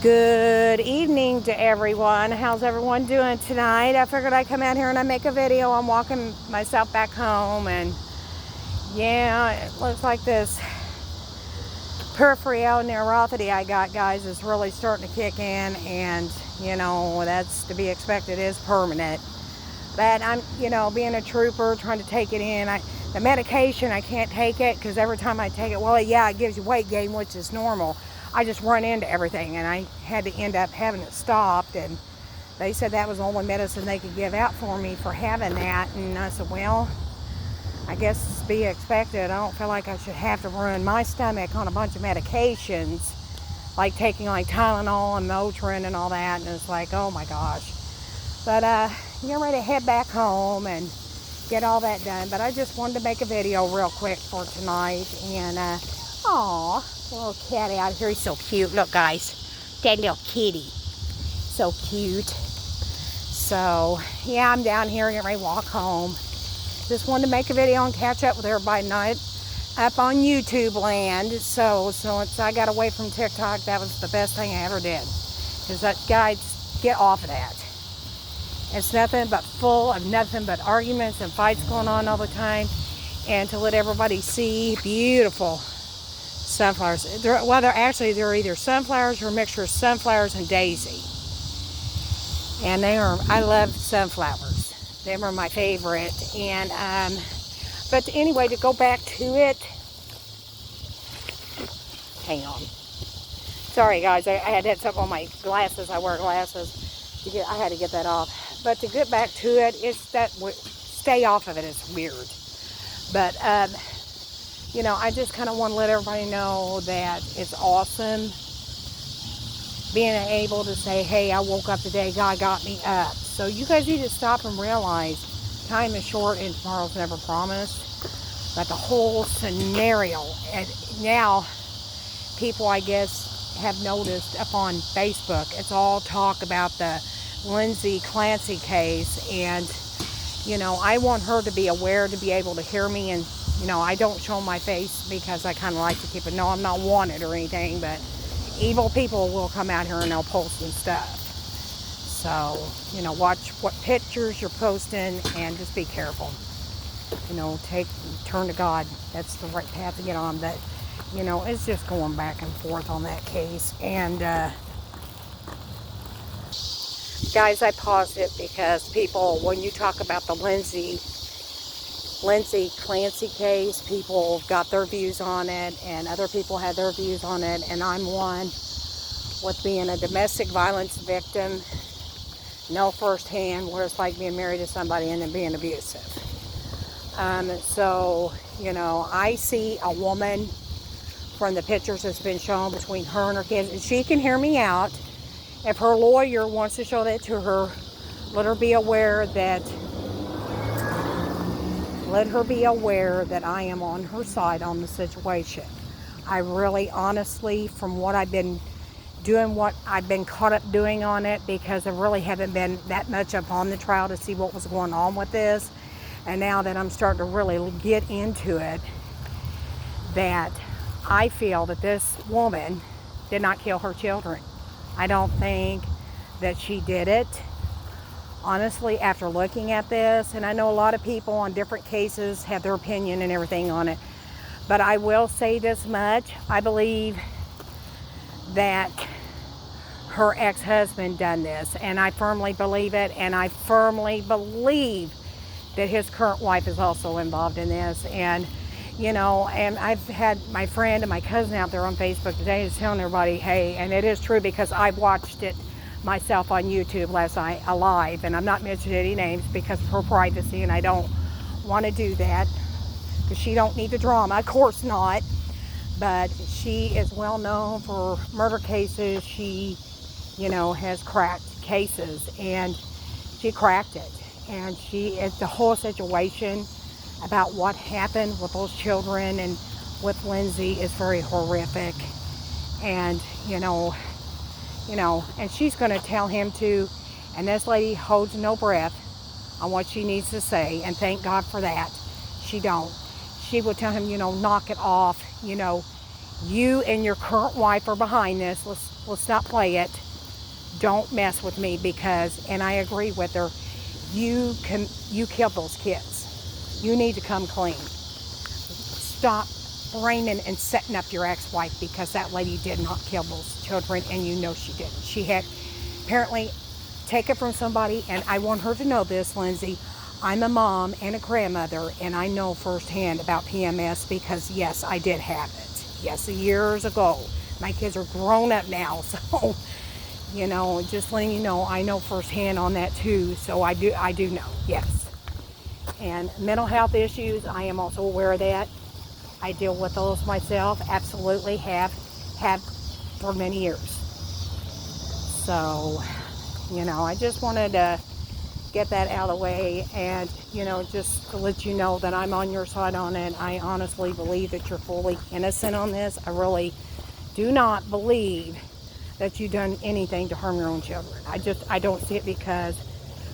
Good evening to everyone. How's everyone doing tonight? I figured I'd come out here and I'd make a video. I'm walking myself back home, and yeah, it looks like this peripheral neuropathy I got, guys, is really starting to kick in, and that's to be expected, is permanent. But I'm, being a trooper, trying to take it in. The medication, I can't take it because every time I take it, well, yeah, it gives you weight gain, which is normal. I just run into everything, and I had to end up having it stopped, and they said that was the only medicine they could give out for me for having that. And I said, well, I guess it's to be expected. I don't feel like I should have to ruin my stomach on a bunch of medications, like taking like Tylenol and Motrin and all that. And it's like, oh my gosh. But get ready to head back home and get all that done. But I just wanted to make a video real quick for tonight. And aw, little cat out here, he's so cute. Look, guys, that little kitty, so cute. So yeah, I'm down here getting ready to walk home. Just wanted to make a video and catch up with everybody tonight up on YouTube land. So once I got away from TikTok, that was the best thing I ever did. Because that, guys, get off of that. It's nothing but full of nothing but arguments and fights going on all the time. And to let everybody see beautiful sunflowers. They're either sunflowers or a mixture of sunflowers and daisy. And I love sunflowers. They were my favorite. And but anyway, to go back to it, hang on. Sorry guys, I had something on my glasses. I wear glasses. I had to get that off. But to get back to it, it's that stay off of it. It's weird. But I just kind of want to let everybody know that it's awesome being able to say, hey, I woke up today, God got me up. So you guys need to stop and realize time is short and tomorrow's never promised. But the whole scenario, and now people, I guess, have noticed up on Facebook, it's all talk about the Lindsay Clancy case. And I want her to be aware, to be able to hear me. And I don't show my face because I kind of like to keep it. No, I'm not wanted or anything, but evil people will come out here and they'll post some stuff. So watch what pictures you're posting and just be careful. Turn to God. That's the right path to get on. But it's just going back and forth on that case. And guys, I paused it because people, when you talk about the Lindsay Clancy case, people got their views on it, and other people had their views on it. And I'm one with being a domestic violence victim, know firsthand what it's like being married to somebody and then being abusive. So I see a woman from the pictures that's been shown between her and her kids, and she can hear me out. If her lawyer wants to show that to her, let her be aware that I am on her side on the situation. I really, honestly, from what I've been doing, what I've been caught up doing on it, because I really haven't been that much up on the trial to see what was going on with this. And now that I'm starting to really get into it, that I feel that this woman did not kill her children. I don't think that she did it. Honestly, after looking at this, and I know a lot of people on different cases have their opinion and everything on it, but I will say this much. I believe that her ex-husband done this, and I firmly believe it, and I firmly believe that his current wife is also involved in this. And and I've had my friend and my cousin out there on Facebook today just telling everybody, hey, and it is true because I watched it myself on YouTube last night, alive, and I'm not mentioning any names because of her privacy, and I don't want to do that because she don't need the drama, of course not. But she is well known for murder cases. She, has cracked cases, and she cracked it. And it's the whole situation about what happened with those children and with Lindsay is very horrific. And, and she's going to tell him to, and this lady holds no breath on what she needs to say, and thank God for that. She will tell him, knock it off, You and your current wife are behind this. Let's not play it. Don't mess with me because, and I agree with her, you killed those kids. You need to come clean. Stop blaming and setting up your ex-wife because that lady did not kill those children, and you know she didn't. She had apparently taken it from somebody, and I want her to know this, Lindsay. I'm a mom and a grandmother, and I know firsthand about PMS because, yes, I did have it. Yes, years ago. My kids are grown up now, so, you know, just letting you know, I know firsthand on that too, so I do know, yes. And mental health issues, I am also aware of that. I deal with those myself, absolutely have for many years. So, you know, I just wanted to get that out of the way and, you know, just to let you know that I'm on your side on it. I honestly believe that you're fully innocent on this. I really do not believe that you've done anything to harm your own children. I don't see it because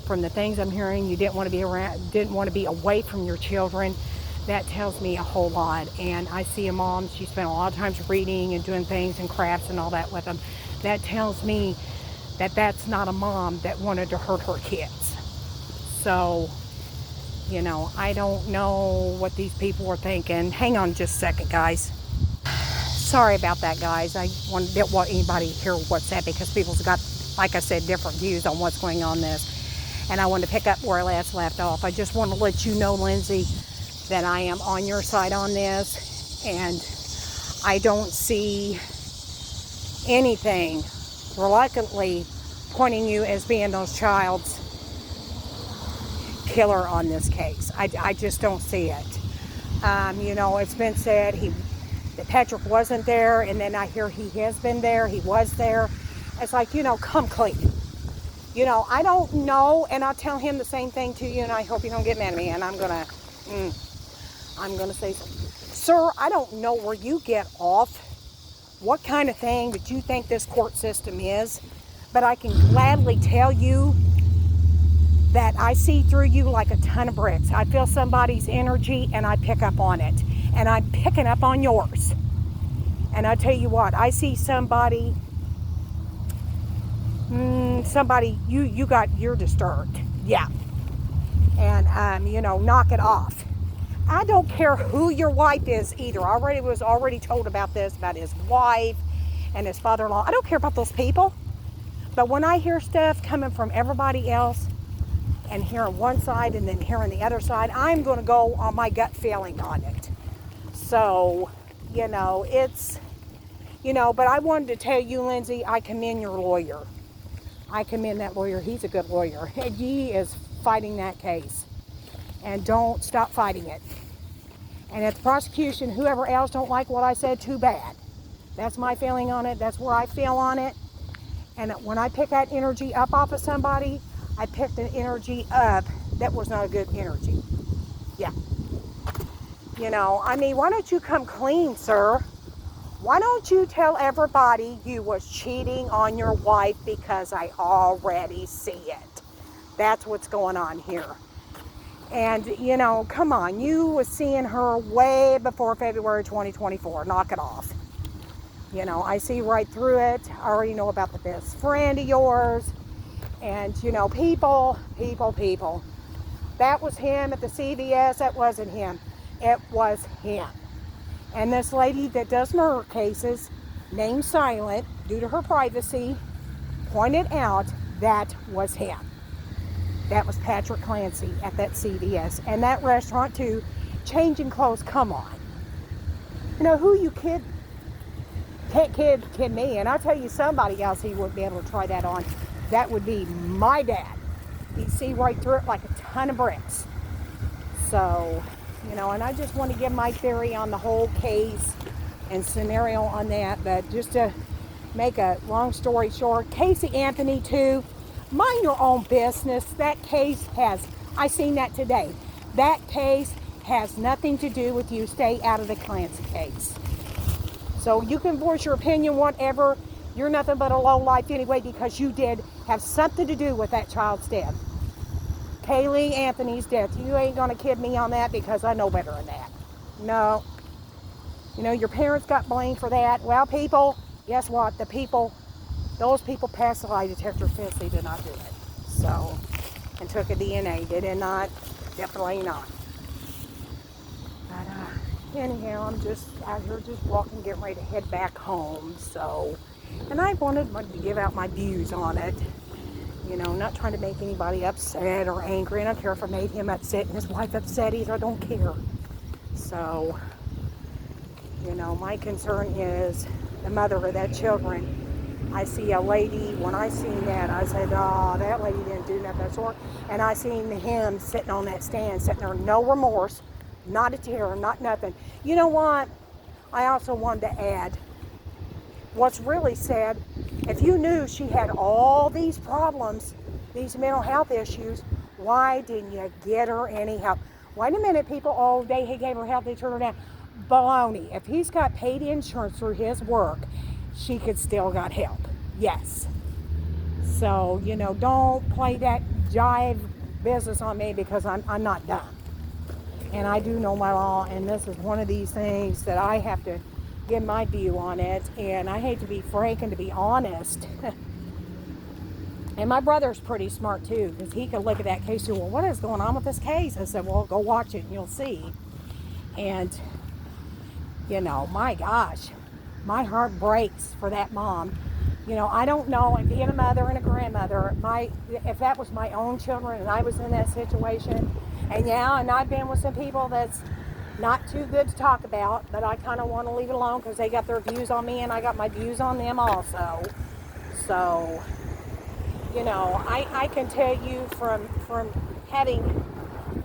from the things I'm hearing, you didn't want to be away from your children. That tells me a whole lot. And I see a mom, she spent a lot of times reading and doing things and crafts and all that with them. That tells me that that's not a mom that wanted to hurt her kids. So, you know, I don't know what these people were thinking. Hang on just a second, guys. Sorry about that, guys. I didn't want anybody to hear what's said because people's got, like I said, different views on what's going on this. And I wanted to pick up where I last left off. I just want to let you know, Lindsay, that I am on your side on this. And I don't see anything reluctantly pointing you as being those child's killer on this case. I just don't see it. You know, it's been said that Patrick wasn't there, and then I hear he has been there, he was there. It's like, you know, come clean. You know, I don't know, and I'll tell him the same thing to you, and I hope you don't get mad at me, and I'm gonna say something. Sir, I don't know where you get off, what kind of thing that you think this court system is, but I can gladly tell you that I see through you like a ton of bricks. I feel somebody's energy and I pick up on it. And I'm picking up on yours. And I tell you what, I see somebody, you're disturbed. Yeah. And, you know, knock it off. I don't care who your wife is either. I was already told about this, about his wife and his father-in-law. I don't care about those people. But when I hear stuff coming from everybody else, and hearing one side and then hearing the other side, I'm going to go on my gut feeling on it. So, you know, it's, you know, but I wanted to tell you, Lindsay, I commend your lawyer. I commend that lawyer. He's a good lawyer. And he is fighting that case. And don't stop fighting it. And if the prosecution, whoever else don't like what I said, too bad. That's my feeling on it. That's where I feel on it. And when I pick that energy up off of somebody, I picked an energy up that was not a good energy. Yeah. You know, I mean, why don't you come clean, sir? Why don't you tell everybody you was cheating on your wife because I already see it. That's what's going on here. And, you know, come on. You was seeing her way before February 2024. Knock it off. You know, I see right through it. I already know about the best friend of yours. And, you know, people. That was him at the CVS. That wasn't him. It was him. And this lady that does murder cases, named Silent, due to her privacy, pointed out that was him. That was Patrick Clancy at that CVS. And that restaurant, too, changing clothes. Come on. You know, who you kid? Can't kid me. And I'll tell you somebody else he wouldn't be able to try that on. That would be my dad. He'd see right through it like a ton of bricks. So, you know, and I just want to give my theory on the whole case and scenario on that. But just to make a long story short, Casey Anthony too, mind your own business. That case I seen that today. That case has nothing to do with you. Stay out of the Clancy case. So you can voice your opinion, whatever. You're nothing but a lowlife anyway because you did have something to do with that child's death. Kaylee Anthony's death. You ain't going to kid me on that because I know better than that. No. You know, your parents got blamed for that. Well, people, guess what? Those people passed the lie detector test. They did not do it. So, and took a DNA. They did not. Definitely not. But anyhow, I'm just out here just walking, getting ready to head back home. So, and I wanted to give out my views on it. You know, not trying to make anybody upset or angry. I don't care if I made him upset and his wife upset either. I don't care. So, you know, my concern is the mother of that children. I see a lady, when I seen that, I said, oh, that lady didn't do nothing of that sort. And I seen him sitting on that stand, sitting there, no remorse, not a tear, not nothing. You know what? I also wanted to add, what's really sad, if you knew she had all these problems, these mental health issues, why didn't you get her any help? Wait a minute, people, oh, he gave her help, they turned her down. Baloney. If he's got paid insurance through his work, she could still got help. Yes. So, you know, don't play that jive business on me because I'm not done. And I do know my law, and this is one of these things that I have to give my view on it. And I hate to be frank and to be honest. And my brother's pretty smart too, because he could look at that case and say, well, what is going on with this case? I said, well, go watch it and you'll see. And, you know, my gosh, my heart breaks for that mom. You know, I don't know, and being a mother and a grandmother, if that was my own children and I was in that situation, and I've been with some people that's not too good to talk about, but I kind of want to leave it alone because they got their views on me and I got my views on them also. So, you know, I can tell you from having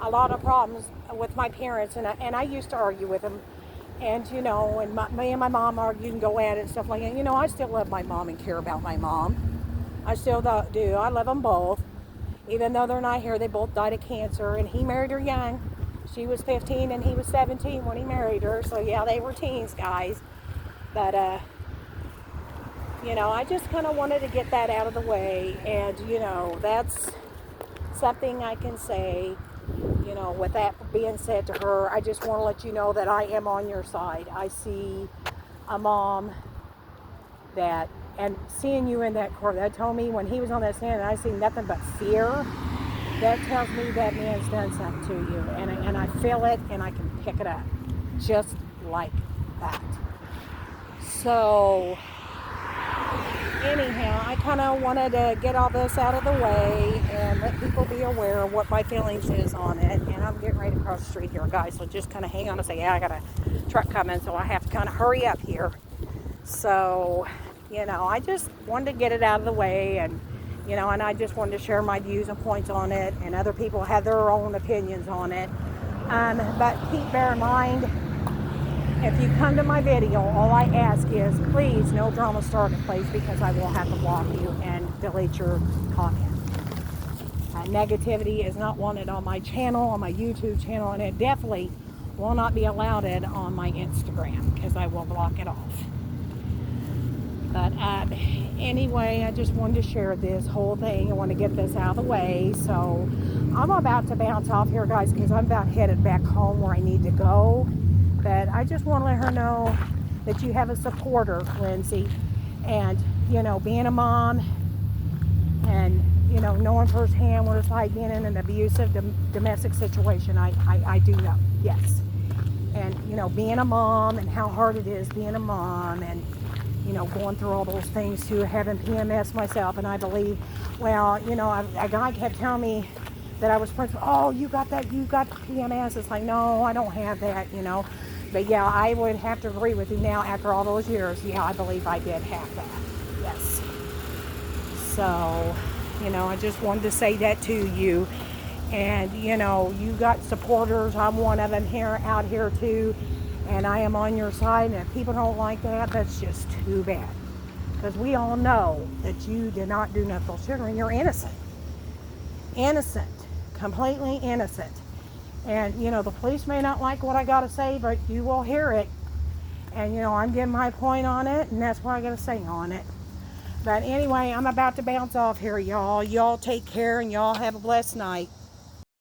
a lot of problems with my parents, and I used to argue with them. And, you know, and me and my mom argued and go at it and stuff like that. You know, I still love my mom and care about my mom. I still do. I love them both. Even though they're not here, they both died of cancer. And he married her young. She was 15 and he was 17 when he married her. So, yeah, they were teens, guys. But, you know, I just kind of wanted to get that out of the way. And, you know, that's something I can say. You know, with that being said to her, I just want to let you know that I am on your side. I see a mom that, and seeing you in that court, that told me when he was on that stand and I see nothing but fear, that tells me that man's done something to you. And I feel it and I can pick it up just like that. So, anyhow, I kind of wanted to get all this out of the way and let people be aware of what my feelings is on it. And I'm getting ready to cross the street here, guys. So just kind of hang on and say, yeah, I got a truck coming, so I have to kind of hurry up here. So, you know, I just wanted to get it out of the way, and, you know, and I just wanted to share my views and points on it, and other people have their own opinions on it. But bear in mind, if you come to my video, all I ask is, please, no drama started, please, because I will have to block you and delete your comment. Negativity is not wanted on my channel, on my YouTube channel, and it definitely will not be allowed on my Instagram because I will block it off. But anyway, I just wanted to share this whole thing. I want to get this out of the way. So I'm about to bounce off here, guys, because I'm about headed back home where I need to go. But I just want to let her know that you have a supporter, Lindsay. And, you know, being a mom and, you know, knowing firsthand what it's like being in an abusive domestic situation, I do know, yes. And, you know, being a mom and how hard it is being a mom and, you know, going through all those things too, having PMS myself. And I believe, well, you know, a guy kept telling me that I was pregnant. Oh, you got PMS. It's like, no, I don't have that, you know. But yeah, I would have to agree with you now after all those years. Yeah, I believe I did have that. Yes. So, you know, I just wanted to say that to you. And, you know, you got supporters. I'm one of them out here too. And I am on your side. And if people don't like that, that's just too bad. Because we all know that you did not do nothing to those children. You're innocent. Innocent. Completely innocent. And, you know, the police may not like what I got to say, but you will hear it. And, you know, I'm getting my point on it, and that's what I got to say on it. But anyway, I'm about to bounce off here, y'all. Y'all take care, and y'all have a blessed night.